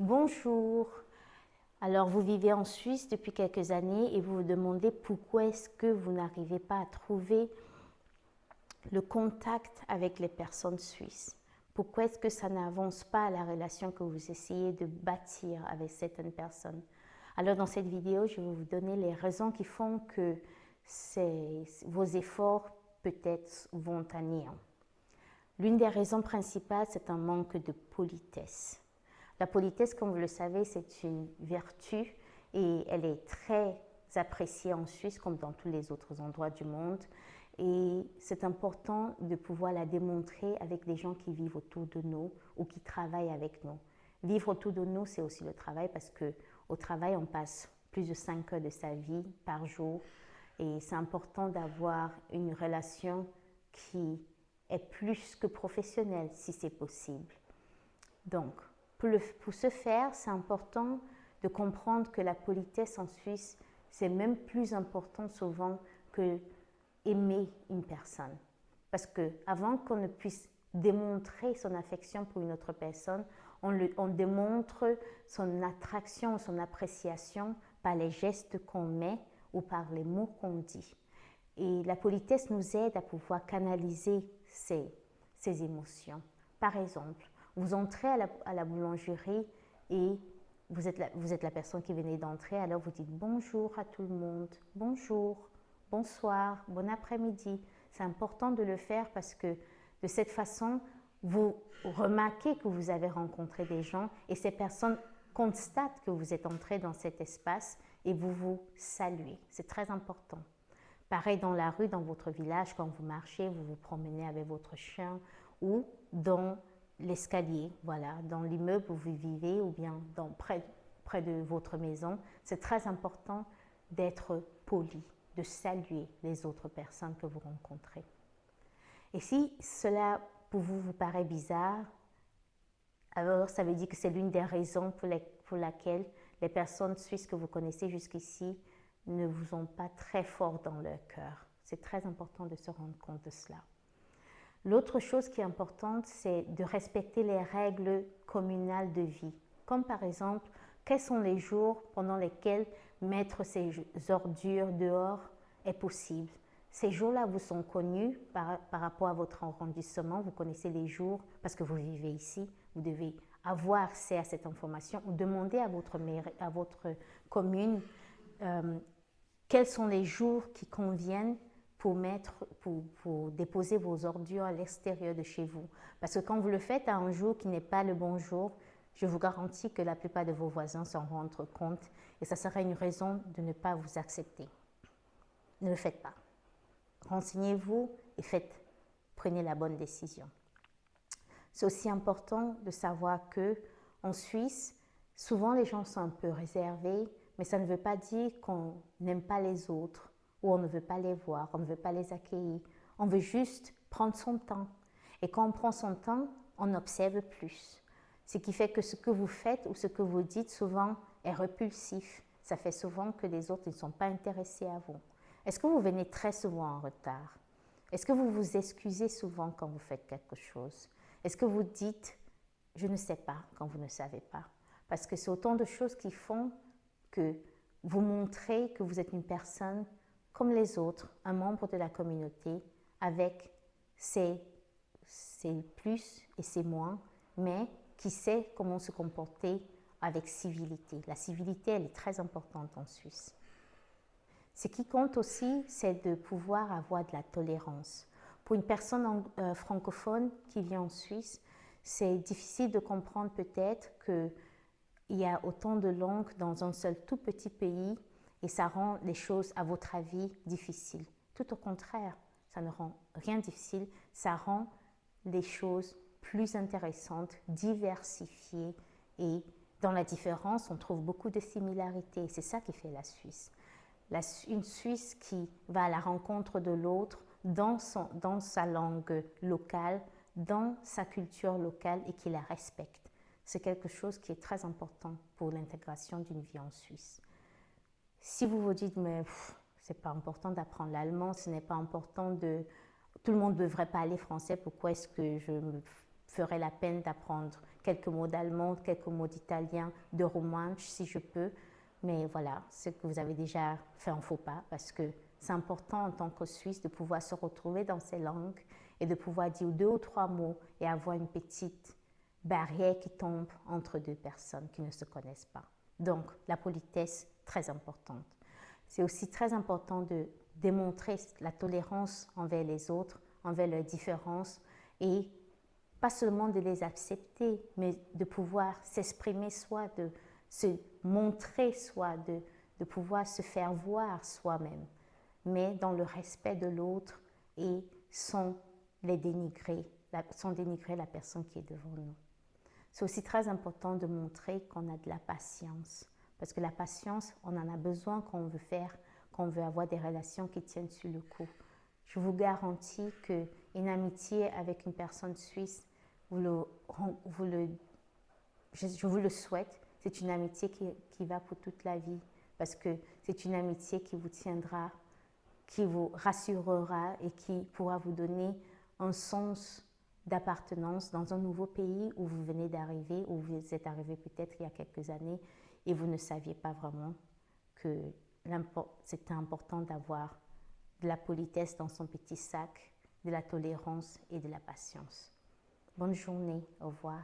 Bonjour. Alors, vous vivez en Suisse depuis quelques années et vous vous demandez pourquoi est-ce que vous n'arrivez pas à trouver le contact avec les personnes suisses. Pourquoi est-ce que ça n'avance pas la relation que vous essayez de bâtir avec certaines personnes? Alors, dans cette vidéo, je vais vous donner les raisons qui font que vos efforts peut-être vont à néant. L'une des raisons principales, c'est un manque de politesse. La politesse, comme vous le savez, c'est une vertu et elle est très appréciée en Suisse comme dans tous les autres endroits du monde. Et c'est important de pouvoir la démontrer avec des gens qui vivent autour de nous ou qui travaillent avec nous. Vivre autour de nous, c'est aussi le travail parce qu'au travail, on passe plus de 5 heures de sa vie par jour. Et c'est important d'avoir une relation qui est plus que professionnelle si c'est possible. Donc, pour ce faire, c'est important de comprendre que la politesse en Suisse, c'est même plus important souvent que aimer une personne. Parce qu'avant qu'on ne puisse démontrer son affection pour une autre personne, on démontre son attraction, son appréciation par les gestes qu'on met ou par les mots qu'on dit. Et la politesse nous aide à pouvoir canaliser ces émotions. Par exemple, vous entrez à la boulangerie et vous êtes la personne qui venait d'entrer, alors vous dites bonjour à tout le monde, bonjour, bonsoir, bon après-midi. C'est important de le faire parce que de cette façon, vous remarquez que vous avez rencontré des gens et ces personnes constatent que vous êtes entré dans cet espace et vous vous saluez. C'est très important. Pareil dans la rue, dans votre village, quand vous marchez, vous vous promenez avec votre chien ou dans l'escalier, voilà, dans l'immeuble où vous vivez ou bien près de votre maison. C'est très important d'être poli, de saluer les autres personnes que vous rencontrez. Et si cela pour vous vous paraît bizarre, alors ça veut dire que c'est l'une des raisons pour laquelle les personnes suisses que vous connaissez jusqu'ici ne vous ont pas très fort dans leur cœur. C'est très important de se rendre compte de cela. L'autre chose qui est importante, c'est de respecter les règles communales de vie. Comme par exemple, quels sont les jours pendant lesquels mettre ces ordures dehors est possible. Ces jours-là vous sont connus par rapport à votre arrondissement. Vous connaissez les jours parce que vous vivez ici. Vous devez avoir accès à cette information ou demander à votre commune quels sont les jours qui conviennent pour déposer vos ordures à l'extérieur de chez vous. Parce que quand vous le faites à un jour qui n'est pas le bon jour, je vous garantis que la plupart de vos voisins s'en rendront compte et ça serait une raison de ne pas vous accepter. Ne le faites pas. Renseignez-vous et prenez la bonne décision. C'est aussi important de savoir que en Suisse, souvent les gens sont un peu réservés, mais ça ne veut pas dire qu'on n'aime pas les autres ou on ne veut pas les voir, on ne veut pas les accueillir. On veut juste prendre son temps. Et quand on prend son temps, on observe plus. Ce qui fait que ce que vous faites ou ce que vous dites souvent est repulsif. Ça fait souvent que les autres ne sont pas intéressés à vous. Est-ce que vous venez très souvent en retard? Est-ce que vous vous excusez souvent quand vous faites quelque chose? Est-ce que vous dites « je ne sais pas » quand vous ne savez pas? Parce que c'est autant de choses qui font que vous montrez que vous êtes une personne comme les autres, un membre de la communauté, avec ses plus et ses moins, mais qui sait comment se comporter avec civilité. La civilité, elle est très importante en Suisse. Ce qui compte aussi, c'est de pouvoir avoir de la tolérance. Pour une personne francophone qui vit en Suisse, c'est difficile de comprendre peut-être qu'il y a autant de langues dans un seul tout petit pays et ça rend les choses, à votre avis, difficiles. Tout au contraire, ça ne rend rien difficile, ça rend les choses plus intéressantes, diversifiées et dans la différence, on trouve beaucoup de similarités. C'est ça qui fait la Suisse. Une Suisse qui va à la rencontre de l'autre dans sa langue locale, dans sa culture locale et qui la respecte. C'est quelque chose qui est très important pour l'intégration d'une vie en Suisse. Si vous vous dites, mais c'est pas important d'apprendre l'allemand, ce n'est pas important tout le monde ne devrait pas parler français, pourquoi est-ce que je me ferais la peine d'apprendre quelques mots d'allemand, quelques mots d'italien, de romanche si je peux. Mais voilà, ce que vous avez déjà fait un faux pas parce que c'est important en tant que Suisse de pouvoir se retrouver dans ces langues et de pouvoir dire 2 ou 3 mots et avoir une petite barrière qui tombe entre deux personnes qui ne se connaissent pas. Donc, la politesse, très importante. C'est aussi très important de démontrer la tolérance envers les autres, envers leurs différences et pas seulement de les accepter, mais de pouvoir s'exprimer soi, de se montrer soi, de pouvoir se faire voir soi-même, mais dans le respect de l'autre et sans dénigrer la personne qui est devant nous. C'est aussi très important de montrer qu'on a de la patience, parce que la patience, on en a besoin quand on veut avoir des relations qui tiennent sur le coup. Je vous garantis qu'une amitié avec une personne suisse, je vous le souhaite, c'est une amitié qui va pour toute la vie, parce que c'est une amitié qui vous tiendra, qui vous rassurera et qui pourra vous donner un sens d'appartenance dans un nouveau pays où vous venez d'arriver, où vous êtes arrivé peut-être il y a quelques années et vous ne saviez pas vraiment que c'était important d'avoir de la politesse dans son petit sac, de la tolérance et de la patience. Bonne journée, au revoir.